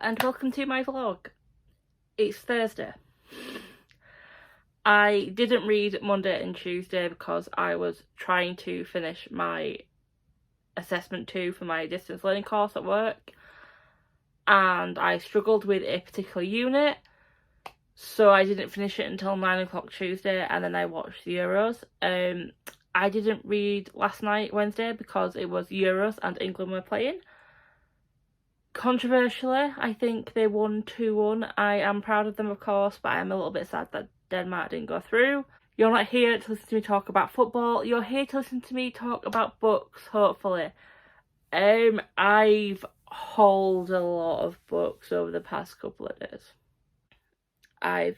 and welcome to my vlog. It's Thursday. I didn't read Monday and Tuesday because I was trying to finish my assessment 2 for my distance learning course at work, and I struggled with a particular unit, so I didn't finish it until 9 o'clock Tuesday, and then I watched the Euros. I didn't read last night, Wednesday, because it was Euros and England were playing. Controversially, I think they won 2-1. I am proud of them, of course, but I am a little bit sad that Denmark didn't go through. You're not here to listen to me talk about football. You're here to listen to me talk about books, hopefully. I've hauled a lot of books over the past couple of days. I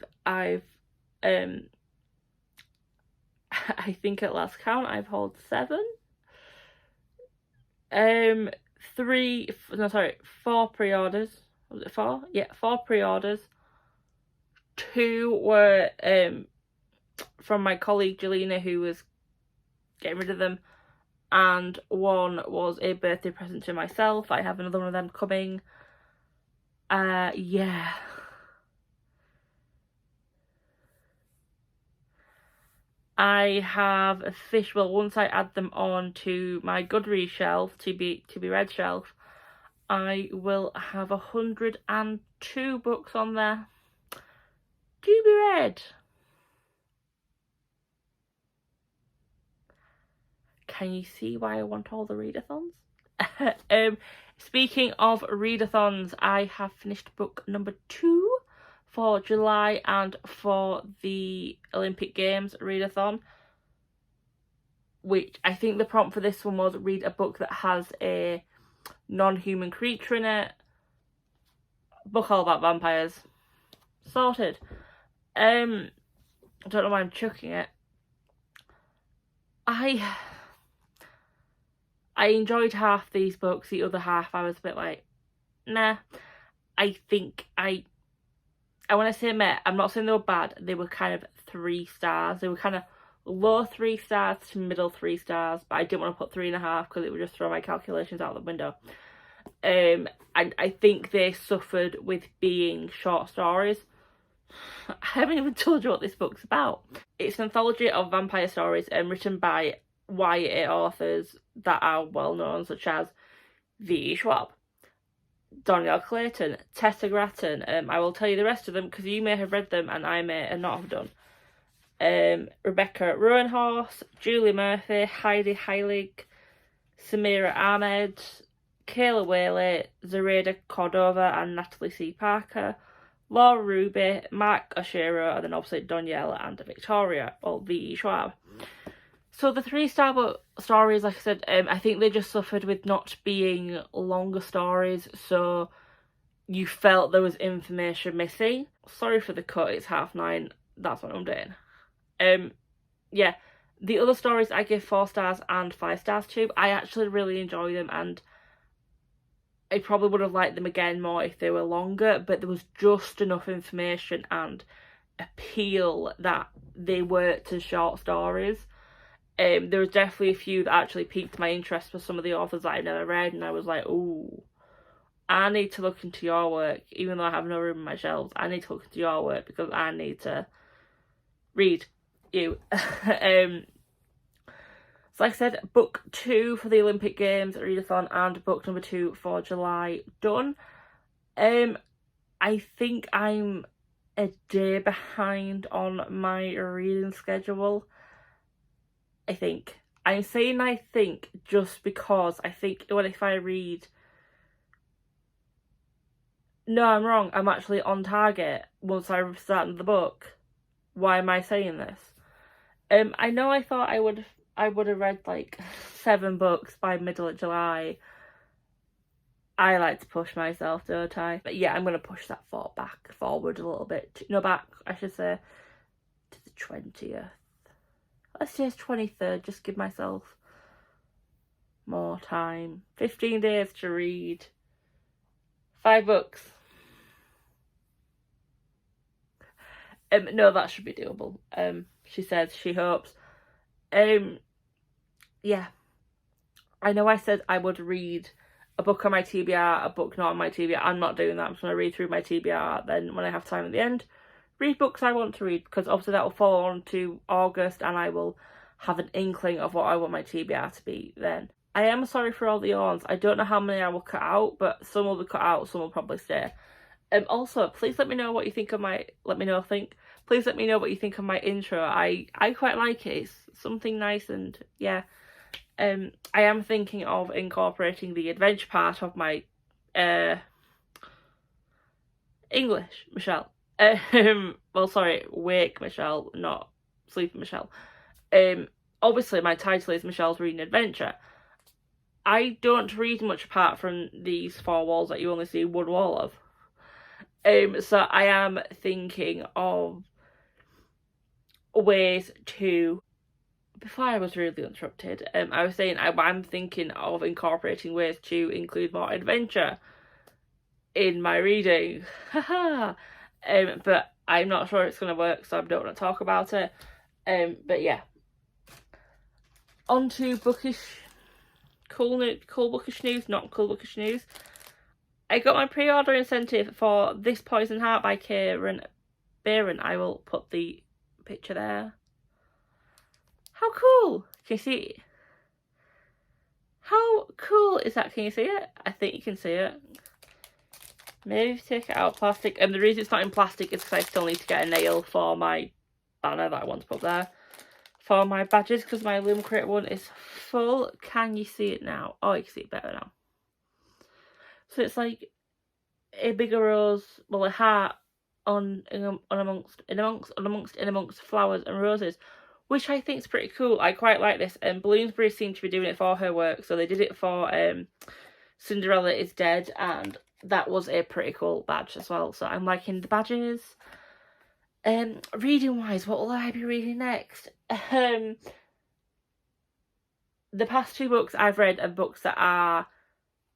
think at last count I've hauled 7. 4 pre-orders. Was it 4? Yeah, 4 pre-orders. 2 were from my colleague Jelena, who was getting rid of them, and 1 was a birthday present to myself. I have another one of them coming. Yeah. I have a fish. Well, once I add them on to my Goodreads shelf, to be read shelf, I will have 102 books on there to be read. Can you see why I want all the readathons? Speaking of readathons, I have finished book number 2 for July and for the Olympic Games readathon, which I think the prompt for this one was read a book that has a non-human creature in it. Book all about vampires. Sorted. I don't know why I'm chucking it. I enjoyed half these books, the other half I was a bit like, nah. I think and when I say meh, I'm not saying they were bad, they were kind of 3 stars. They were kind of low 3 stars to middle 3 stars, but I didn't want to put 3.5 because it would just throw my calculations out the window. I think they suffered with being short stories. I haven't even told you what this book's about. It's an anthology of vampire stories written by YA authors that are well known, such as V.E. Schwab, Doniel Clayton, Tessa Gratton. I will tell you the rest of them because you may have read them and I may not have done. Rebecca Roanhorse, Julie Murphy, Heidi Heilig, Samira Ahmed, Kayla Whaley, Zoraida Cordova and Natalie C. Parker, Laura Ruby, Mark Oshiro, and then obviously Donielle and Victoria, or V.E. Schwab. So the 3-star book stories, like I said, I think they just suffered with not being longer stories, so you felt there was information missing. Sorry for the cut, it's 9:30, that's what I'm doing. Yeah, the other stories I give 4 stars and 5 stars to. I actually really enjoy them, and I probably would have liked them again more if they were longer, but there was just enough information and appeal that they worked as short stories. There was definitely a few that actually piqued my interest for some of the authors that I've never read, and I was like, ooh, I need to look into your work, even though I have no room in my shelves. I need to look into your work because I need to read you. So like I said, book 2 for the Olympic Games readathon and book number 2 for July done. I think I'm a day behind on my reading schedule. I think. I'm saying I think just because I think if I read... No, I'm wrong. I'm actually on target once I start the book. Why am I saying this? I know I thought I would have read like 7 books by middle of July. I like to push myself, don't I? But yeah, I'm going to push that forward a little bit. No, back, I should say, to the 20th. Let's say it's 23rd, just give myself more time. 15 days to read 5 books. No, that should be doable. She says she hopes. Yeah. I know I said I would read a book on my TBR, a book not on my TBR. I'm not doing that. I'm just going to read through my TBR. Then when I have time at the end, read books I want to read, because obviously that will follow on to August and I will have an inkling of what I want my TBR to be then. I am sorry for all the yawns. I don't know how many I will cut out, but some will be cut out, some will probably stay. Also, please let me know what you think of my, please let me know what you think of my intro. I quite like it. It's something nice, and yeah. I am thinking of incorporating the adventure part of my English Michelle. Well, sorry, Wake Michelle, not Sleeping Michelle. Obviously my title is Michelle's Reading Adventure. I don't read much apart from these four walls that you only see one wall of. So I am thinking of ways to, before I was really interrupted, I was saying I'm thinking of incorporating ways to include more adventure in my reading. But I'm not sure it's going to work, so I don't want to talk about it. But yeah. On to bookish, cool bookish news, not cool bookish news. I got my pre-order incentive for This Poison Heart by Karen Bayron. I will put the picture there. How cool! Can you see it? How cool is that? Can you see it? I think you can see it. Maybe take it out of plastic. And the reason it's not in plastic is because I still need to get a nail for my banner that I want to put there. For my badges, because my Loom Crate one is full. Can you see it now? Oh, you can see it better now. So it's like a bigger rose, well, a heart amongst flowers and roses, which I think is pretty cool. I quite like this. And Bloomsbury seemed to be doing it for her work, so they did it for Cinderella is Dead, and that was a pretty cool badge as well. So I'm liking the badges. Reading wise, what will I be reading next? The past two books I've read are books that are,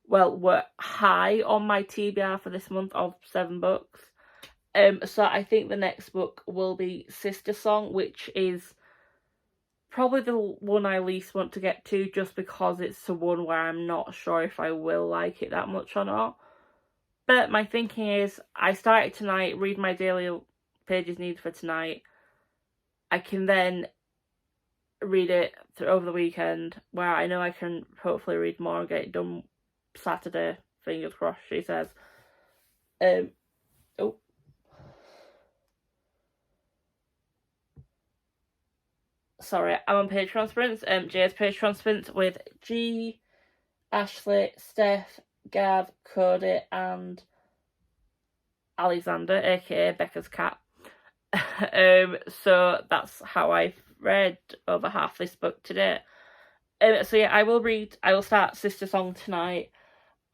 well, were high on my TBR for this month of 7 books. So I think the next book will be Sister Song, which is probably the one I least want to get to, just because it's the one where I'm not sure if I will like it that much or not. But my thinking is, I start it tonight, read my daily pages needed for tonight. I can then read it over the weekend, where I know I can hopefully read more and get it done Saturday, fingers crossed, she says. Oh. Sorry, I'm on page transference. Jay's page transference with G, Ashley, Steph, Gav, Cody, and Alexander, aka Becca's cat. So that's how I've read over half this book today. So yeah, I will start Sister Song tonight.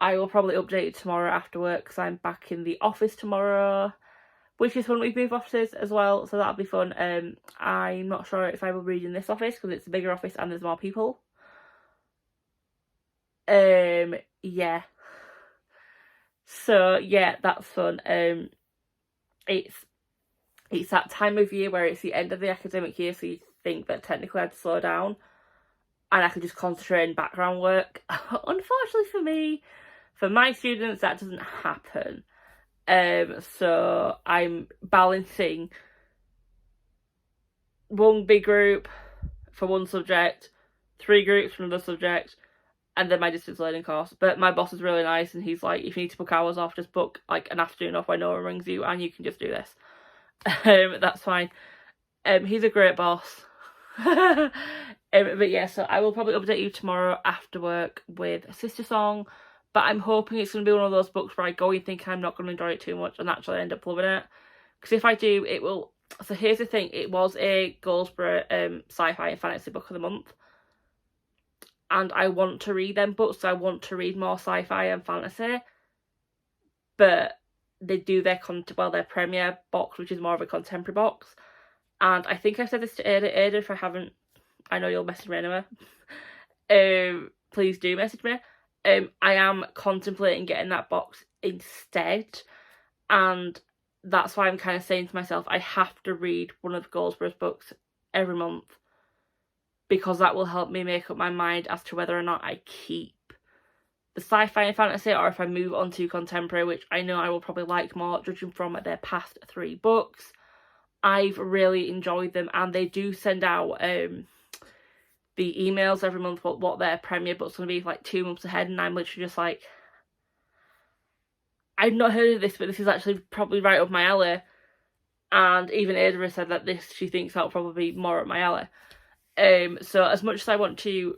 I will probably update it tomorrow after work, because I'm back in the office tomorrow, which is when we move offices as well, so that'll be fun. I'm not sure if I will read in this office, because it's a bigger office and there's more people. Yeah. So yeah, that's fun. It's that time of year where it's the end of the academic year, so you think that technically I had to slow down and I could just concentrate on background work. Unfortunately for me, for my students, that doesn't happen. So I'm balancing one big group for one subject, 3 groups for another subject, and then my distance learning course. But my boss is really nice, and he's like, if you need to book hours off, just book like an afternoon off when no one rings you, and you can just do this. That's fine. He's a great boss. But yeah, so I will probably update you tomorrow after work with Sister Song, but I'm hoping it's going to be one of those books where I go and think I'm not going to enjoy it too much and actually end up loving it, because if I do, it will. So here's the thing, it was a Goldsboro sci-fi and fantasy book of the month, and I want to read them books. I want to read more sci-fi and fantasy, but they do their premiere box, which is more of a contemporary box. And I think I said this to Ada, if I haven't, I know you'll message me anyway. Please do message me. I am contemplating getting that box instead, and that's why I'm kind of saying to myself, I have to read one of Goldsboro's books every month, because that will help me make up my mind as to whether or not I keep the sci-fi and fantasy, or if I move on to contemporary, which I know I will probably like more, judging from their past 3 books. I've really enjoyed them, and they do send out the emails every month what their premiere book's going to be like 2 months ahead, and I'm literally just like, I've not heard of this, but this is actually probably right up my alley. And even Ada has said that this, she thinks that'll probably be more up my alley. So as much as I want to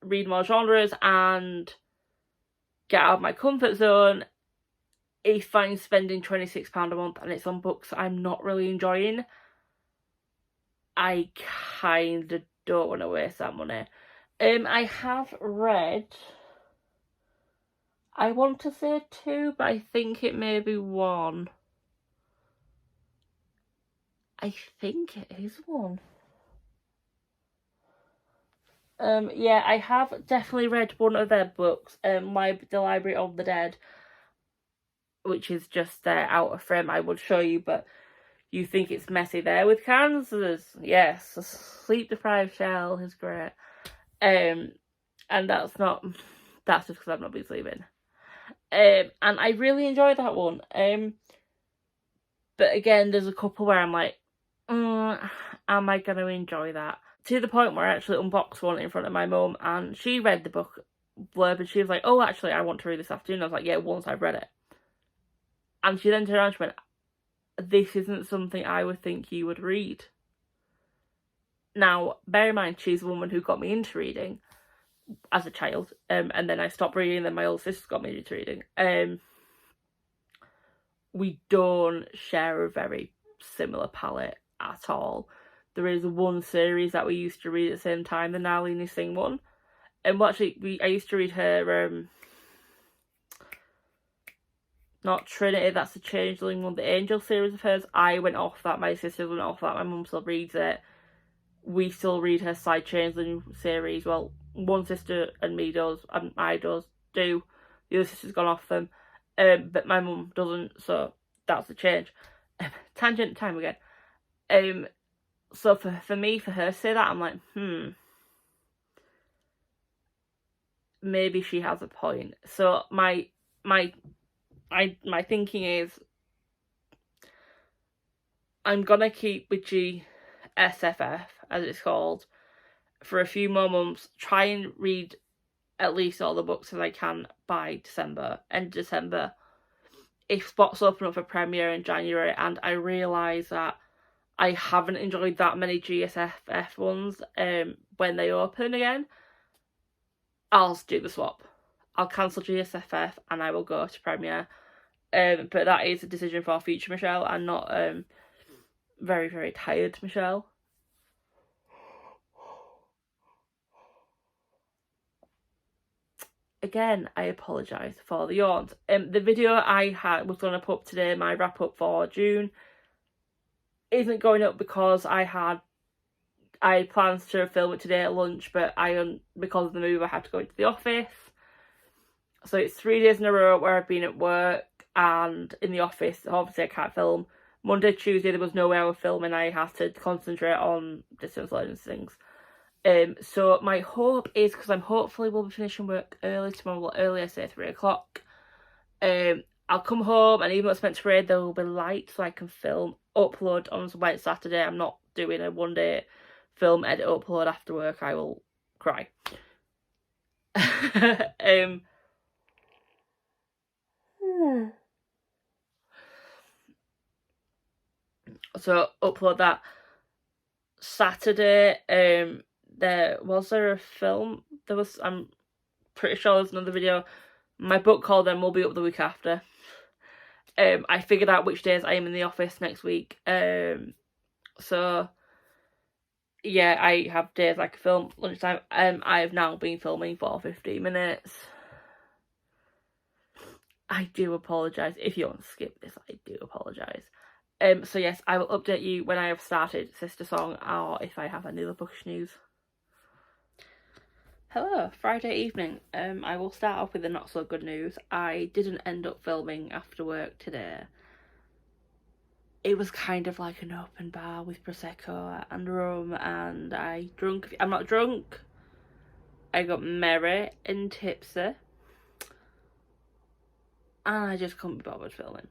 read more genres and get out of my comfort zone, if I'm spending £26 a month and it's on books I'm not really enjoying, I kind of don't want to waste that money. I have read, I want to say 2, but I think it may be 1. I think it is 1. Yeah, I have definitely read one of their books, The Library of the Dead, which is just out of frame. I would show you, but you think it's messy there with cancers. Yes, a sleep-deprived shell is great. And that's just because I've not been sleeping. And I really enjoyed that one. But again, there's a couple where I'm like, am I going to enjoy that? To the point where I actually unboxed one in front of my mum, and she read the book blurb, and she was like, oh, actually, I want to read this afternoon. I was like, yeah, once I've read it. And she then turned around and she went, this isn't something I would think you would read. Now, bear in mind, she's the woman who got me into reading as a child, and then I stopped reading, and then my older sister got me into reading. We don't share a very similar palette at all. There is one series that we used to read at the same time, the Nalini Singh one. And actually, I used to read her, not Trinity, that's the Changeling one, the Angel series of hers. I went off that, my sisters went off that, my mum still reads it. We still read her side Changeling series. Well, one sister and me does, and I do. The other sister's gone off them. But my mum doesn't, so that's the change. Tangent time again. So for me, for her to say that, I'm like, maybe she has a point. So my thinking is, I'm gonna keep with GSFF, as it's called, for a few more months. Try and read at least all the books as I can by end of December. If spots open up for premiere in January, and I realise that I haven't enjoyed that many GSFF ones when they open again, I'll do the swap. I'll cancel GSFF and I will go to premiere. But that is a decision for future Michelle, and not very, very tired Michelle. Again, I apologise for the yawns. The video I was going to put up today, my wrap up for June, isn't going up because I planned to film it today at lunch, but because of the move I had to go into the office. So it's 3 days in a row where I've been at work and in the office. Obviously I can't film. Monday, Tuesday there was no way I was filming. I had to concentrate on distance learning things. So my hope is, because hopefully will be finishing work early tomorrow, well early I say 3 o'clock. I'll come home, and even though it's meant to rain, there will be light so I can film, upload on Saturday. I'm not doing a 1-day film, edit, upload after work. I will cry. So upload that Saturday. Was there a film? I'm pretty sure there's another video. My book Call Them will be up the week after. I figured out which days I am in the office next week. So yeah, I have days I can film lunchtime. I have now been filming for 15 minutes. I do apologise. If you want to skip this, I do apologise. So yes, I will update you when I have started Sister Song, or if I have any other bookish news. Hello, Friday evening. I will start off with the not so good news. I didn't end up filming after work today. It was kind of like an open bar with Prosecco and rum, and I'm not drunk. I got merry and tipsy. and I just couldn't be bothered filming.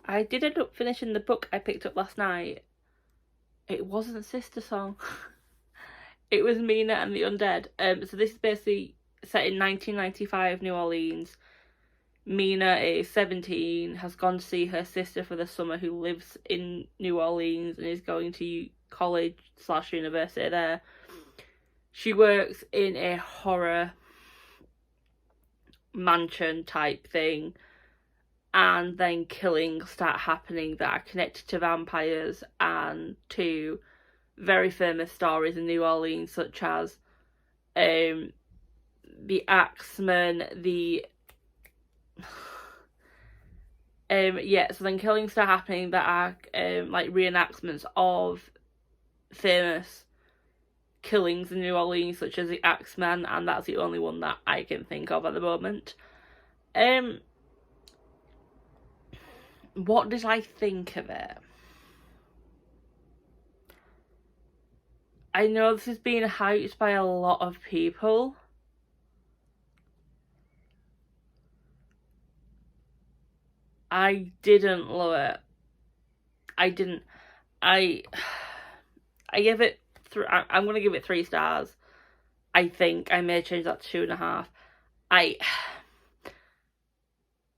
I did end up finishing the book I picked up last night. It wasn't Sister Song. It was Mina and the Undead. So this is basically set in 1995 New Orleans. Mina is 17, has gone to see her sister for the summer who lives in New Orleans and is going to college/university there. She works in a horror mansion type thing, and then killings start happening that are connected to vampires and to very famous stories in New Orleans, such as the Axeman, so then killings start happening that are like reenactments of famous killings in New Orleans, such as the Axeman, and that's the only one that I can think of at the moment. What did I think of it? I know this is being hyped by a lot of people. I didn't love it. I didn't. I give it. I'm gonna give it 3 stars. I think I may change that to 2.5.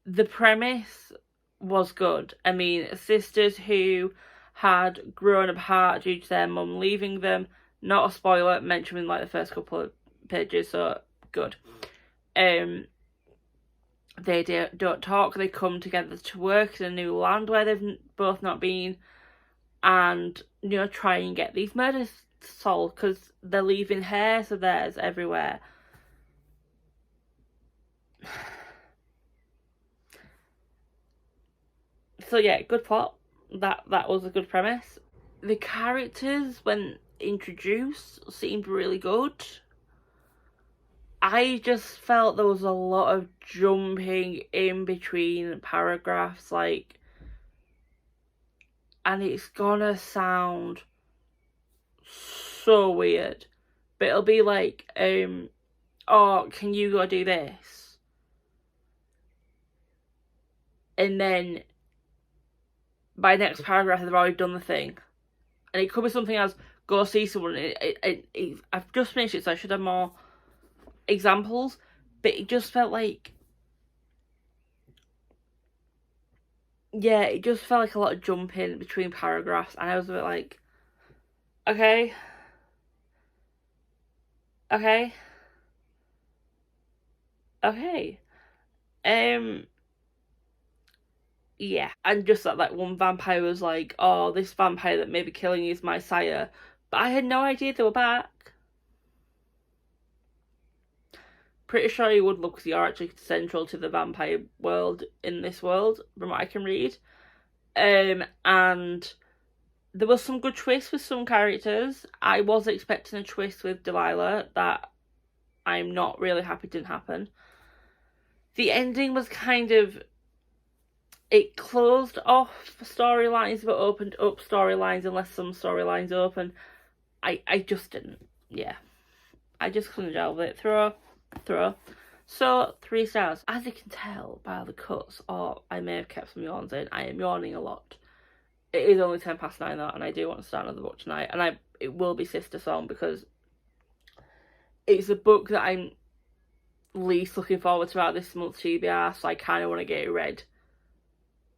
The premise was good. I mean, sisters who had grown apart due to their mum leaving them. Not a spoiler, mentioned in like the first couple of pages, so good. They don't talk. They come together to work in a new land where they've both not been, and try and get these murders solved because they're leaving hairs of theirs everywhere. So yeah, good plot. That was a good premise. The characters, when introduced, seemed really good. I just felt there was a lot of jumping in between paragraphs, and it's gonna sound so weird, but it'll be like, oh, can you go do this? And then by next paragraph they've already done the thing. And it could be something as, go see someone. I've just finished it, so I should have more examples, but it just felt like, it just felt like a lot of jumping between paragraphs, and I was a bit like, okay, yeah, and just that one vampire was like, oh, this vampire that may be killing you is my sire, but I had no idea they were back. Pretty sure you would look, because you're actually central to the vampire world in this world, from what I can read. And there was some good twists with some characters. I was expecting a twist with Delilah that I'm not really happy didn't happen. The ending was kind of, it closed off storylines but opened up storylines unless some storylines open. I just didn't. Yeah. I just couldn't gel with it. Throw. So 3 stars. As you can tell by the cuts, or I may have kept some yawns in, I am yawning a lot. It is only 9:10 though, and I do want to start another book tonight, and it will be Sister Song, because it's a book that I'm least looking forward to out this month's TBR, so I kind of want to get it read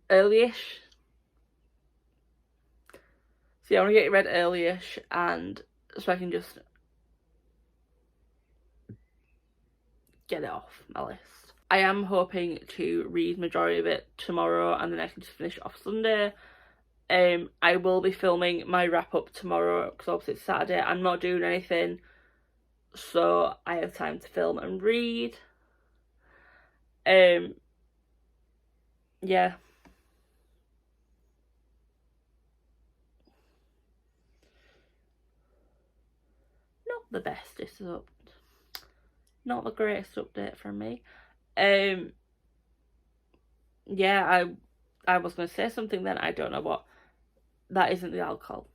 early-ish. So yeah, I want to get it read early-ish, and so I can just get it off my list. I am hoping to read majority of it tomorrow, and then I can just finish it off Sunday. I will be filming my wrap-up tomorrow, because obviously it's Saturday. I'm not doing anything, so I have time to film and read. Yeah. Not the bestest up. Not the greatest update from me. Yeah, I was going to say something then, I don't know what. That isn't the alcohol.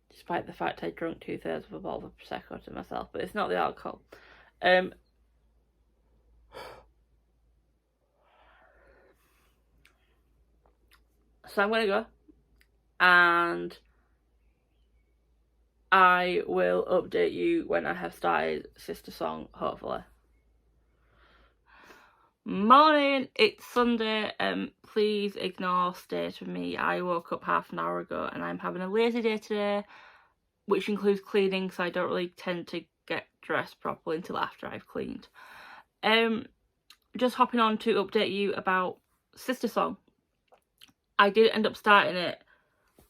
Despite the fact I drank 2/3 of a bottle of Prosecco to myself, but it's not the alcohol. So I'm gonna go, and I will update you when I have started Sister Song, hopefully. Morning, it's Sunday. Please ignore state with me. I woke up half an hour ago and I'm having a lazy day today, which includes cleaning, so I don't really tend to get dressed properly until after I've cleaned. Just hopping on to update you about Sister Song. I did end up starting it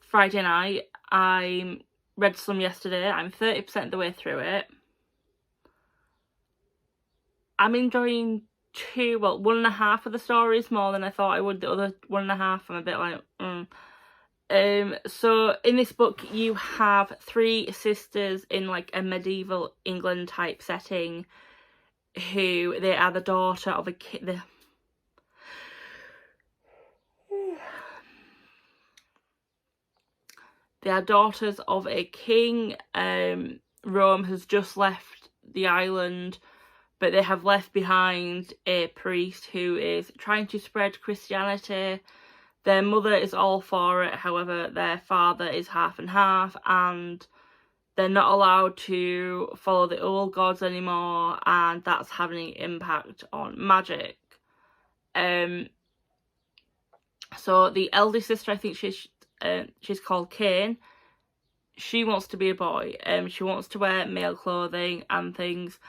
Friday night. I read some yesterday. I'm 30% of the way through it. I'm enjoying one and a half of the stories more than I thought I would. The other one and a half, I'm a bit like, So in this book, you have 3 sisters in like a medieval England type setting, who they are the daughter of a kid. They are daughters of a king. Rome has just left the island, but they have left behind a priest who is trying to spread Christianity. Their mother is all for it, however, their father is half and half, and they're not allowed to follow the old gods anymore, and that's having an impact on magic. So the eldest sister, I think she's called Kane. She wants to be a boy. She wants to wear male clothing and things.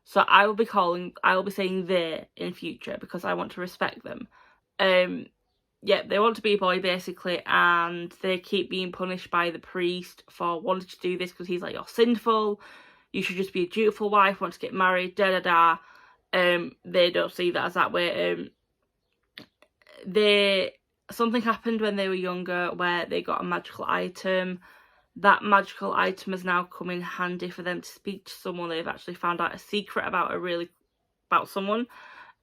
So I will be saying they in future because I want to respect them. Yeah, they want to be a boy basically, and they keep being punished by the priest for wanting to do this because he's like, you're sinful, you should just be a dutiful wife, want to get married, They don't see that as that way. Something happened when they were younger where they got a magical item. That magical item has now come in handy for them to speak to someone. They've actually found out a secret about someone.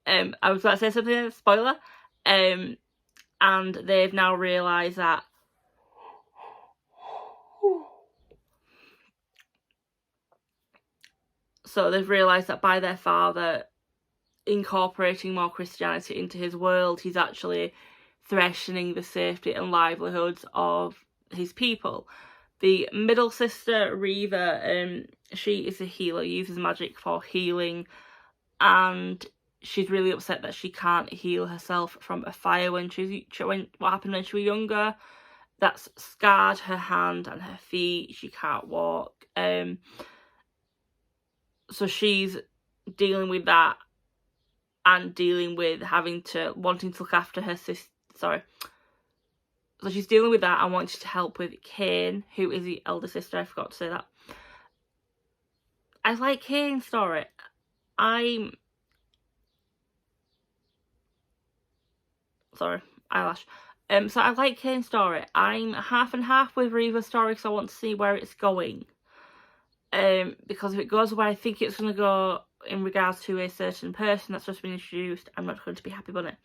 I was about to say something, spoiler. And they've now realised that by their father incorporating more Christianity into his world, he's actually threatening the safety and livelihoods of his people. The middle sister, Reva, she is a healer, uses magic for healing, and she's really upset that she can't heal herself from a fire what happened when she was younger. That's scarred her hand and her feet. She can't walk. So she's dealing with that and dealing with wanting to look after her sister. So she's dealing with that and wanting to help with Kane, who is the elder sister. I forgot to say that. I like Kane's story. Sorry, eyelash. So I like Kane's story. I'm half and half with Reva's story because I want to see where it's going. Because if it goes where I think it's going to go in regards to a certain person that's just been introduced, I'm not going to be happy about it.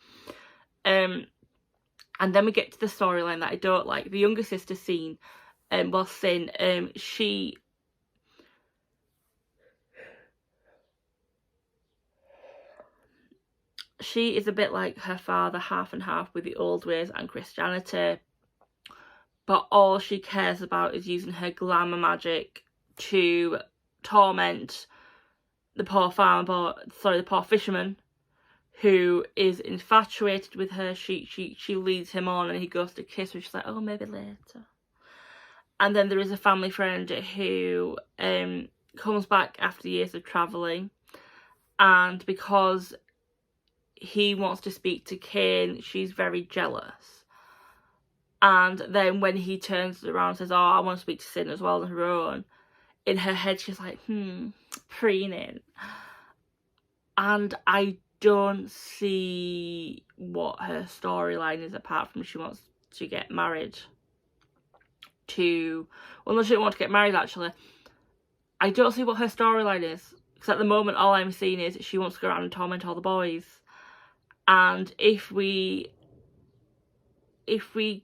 And then we get to the storyline that I don't like. The younger sister scene, Sin, she is a bit like her father, half and half with the old ways and Christianity, but all she cares about is using her glamour magic to torment the poor fisherman who is infatuated with her. She leads him on and he goes to kiss her. She's like, oh, maybe later. And then there is a family friend who comes back after years of travelling, and because he wants to speak to Kane, she's very jealous. And then when he turns around and says, oh, I want to speak to Sin as well on her own, in her head she's like, preening. And I don't see what her storyline is apart from she wants to get married to... Well, no, she didn't want to get married, actually. I don't see what her storyline is. Because at the moment, all I'm seeing is she wants to go around and torment all the boys. And if we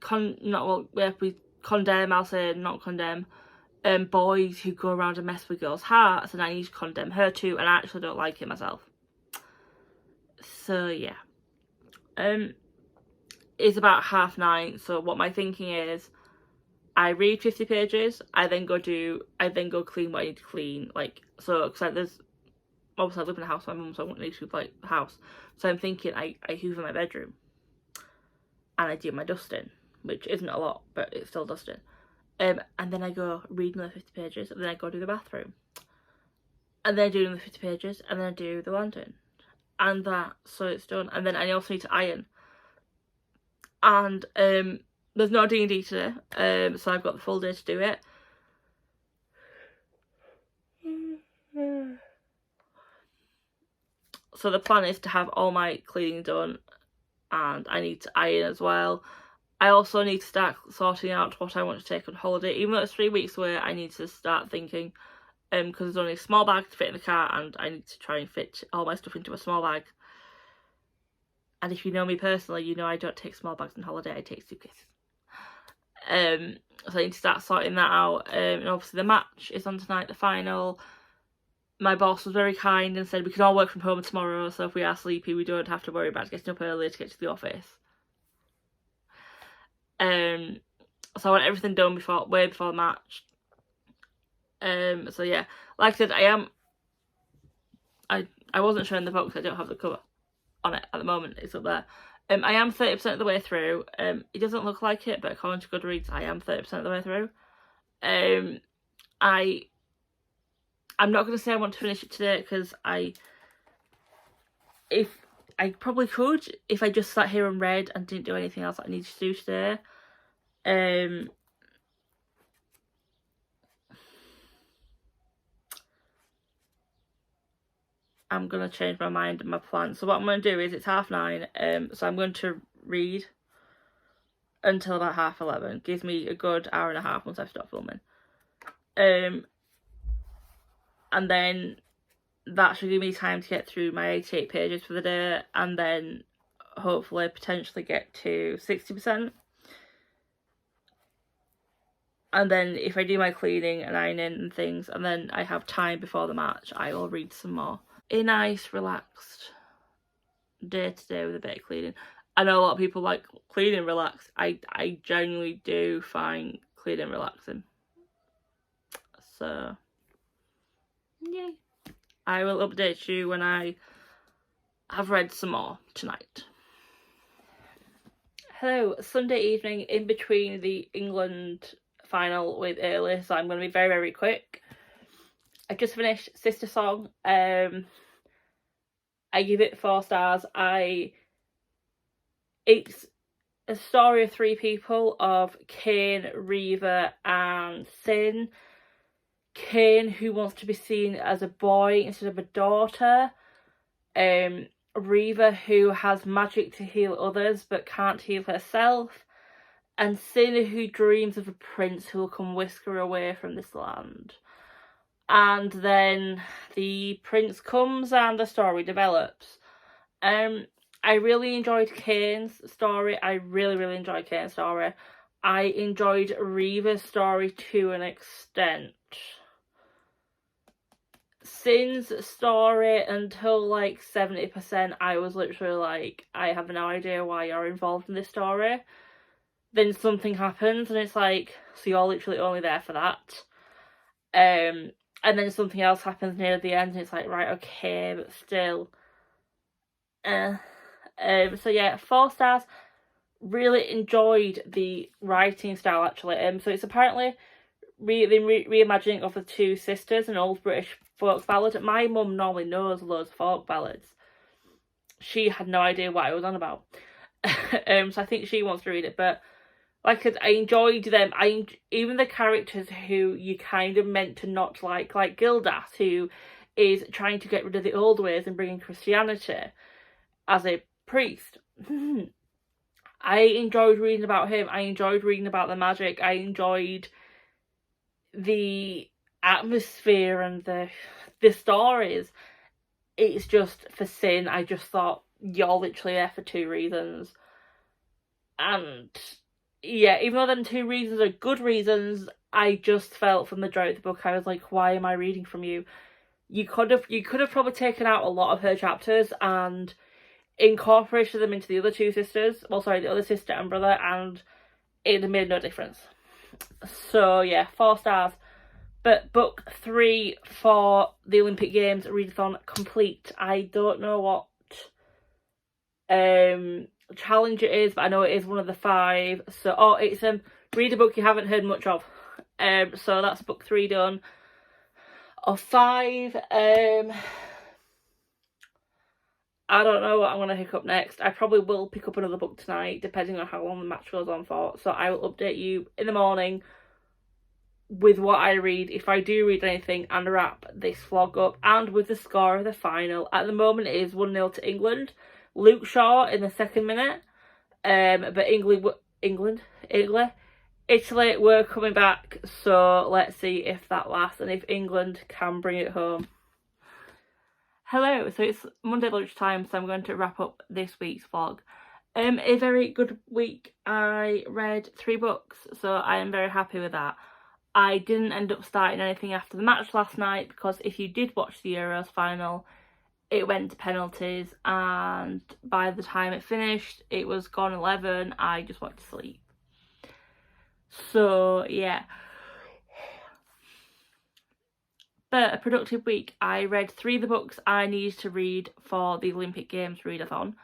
condemn, I'll say not condemn, boys who go around and mess with girls' hearts, and I need to condemn her too, and I actually don't like it myself. So yeah. is about 9:30. So what my thinking is, I read 50 pages, I then go clean what I need to clean. Like, so, because there's, obviously I live in a house with my mum, so I won't need to hoover like the house. So I'm thinking I hoover my bedroom. And I do my dusting, which isn't a lot, but it's still dusting. And then I go read another 50 pages, and then I go do the bathroom. And then I do another 50 pages, and then I do the laundry. And that, so it's done. And then I also need to iron. And there's no D&D today, so I've got the full day to do it. So the plan is to have all my cleaning done, and I need to iron as well. I also need to start sorting out what I want to take on holiday. Even though it's 3 weeks away, I need to start thinking, because there's only a small bag to fit in the car, and I need to try and fit all my stuff into a small bag. And if you know me personally, you know I don't take small bags on holiday, I take suitcases. So I need to start sorting that out. And obviously the match is on tonight, the final. My boss was very kind and said we can all work from home tomorrow, so if we are sleepy, we don't have to worry about getting up early to get to the office. So I want everything done way before the match. So yeah, like I said, I wasn't showing the book because I don't have the cover on it at the moment. It's up there. I am 30% of the way through. It doesn't look like it, but according to Goodreads, I am 30% of the way through. I'm not going to say I want to finish it today, because I probably could if I just sat here and read and didn't do anything else that I needed to do today. I'm going to change my mind and my plan. So what I'm going to do is, it's 9:30, so I'm going to read until about 11:30. Gives me a good hour and a half once I've stopped filming. And then that should give me time to get through my 88 pages for the day, and then hopefully potentially get to 60%. And then if I do my cleaning and ironing and things, and then I have time before the match, I will read some more. A nice, relaxed day today with a bit of cleaning. I know a lot of people like cleaning relaxed. I genuinely do find cleaning relaxing. So, yay. I will update you when I have read some more tonight. Hello, Sunday evening in between the England final with Early, so I'm going to be very, very quick. I just finished Sister Song. I give it 4 stars. It's a story of 3 people, of Kane, Reva and Sin. Kane, who wants to be seen as a boy instead of a daughter. Reva, who has magic to heal others but can't heal herself. And Sin, who dreams of a prince who will come whisk her away from this land. And then the prince comes and the story develops. I really enjoyed Kane's story. I really enjoyed Kane's story. I enjoyed Reva's story to an extent. Sin's story, until like 70%, I was literally like, I have no idea why you're involved in this story. Then something happens and it's like, so you're literally only there for that. And then something else happens near the end and it's like, right, okay, but still. So yeah, 4 stars. Really enjoyed the writing style, actually. So it's apparently reimagining of the 2 sisters, an old British folk ballad. My mum normally knows loads of folk ballads. She had no idea what I was on about. So I think she wants to read it, but like I enjoyed them. Even the characters who you kind of meant to not like Gildas, who is trying to get rid of the old ways and bring in Christianity as a priest. I enjoyed reading about him. I enjoyed reading about the magic. I enjoyed the atmosphere and the stories. It's just for Sin, I just thought, you're literally there for 2 reasons. And yeah, even though them 2 reasons are good reasons, I just felt from the majority of the book, I was like, why am I reading from you? You could have probably taken out a lot of her chapters and incorporated them into the other two sisters, well sorry, the other sister and brother, and it made no difference. So yeah, 4 stars. But book 3 for the Olympic Games readathon complete. I don't know what challenge it is, but I know it is one of the 5. So it's read a book you haven't heard much of. So that's book 3 done. Of 5. I don't know what I'm going to pick up next. I probably will pick up another book tonight, depending on how long the match goes on for. So I will update you in the morning with what I read, if I do read anything, and wrap this vlog up. And with the score of the final. At the moment, it is 1-0 to England. Luke Shaw in the 2nd minute. But Italy were coming back. So let's see if that lasts and if England can bring it home. Hello, so it's Monday lunchtime, so I'm going to wrap up this week's vlog. A very good week. I read 3 books, so I am very happy with that. I didn't end up starting anything after the match last night because if you did watch the Euros final, it went to penalties, and by the time it finished, it was gone 11. I just went to sleep. So yeah. But a productive week. I read 3 of the books I needed to read for the Olympic Games readathon,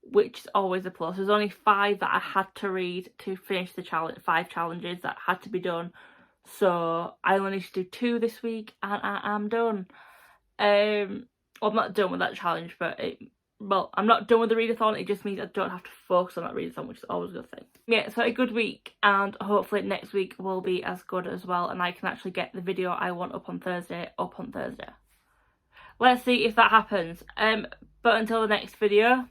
which is always a plus. There's only 5 that I had to read to finish the challenge, 5 challenges that had to be done. So I only need to do 2 this week and I am done. Well, I'm not done with that challenge, but I'm not done with the readathon. It just means I don't have to focus on that readathon, which is always a good thing. Yeah, so a good week, and hopefully next week will be as good as well, and I can actually get the video I want up on Thursday. Let's see if that happens. But until the next video,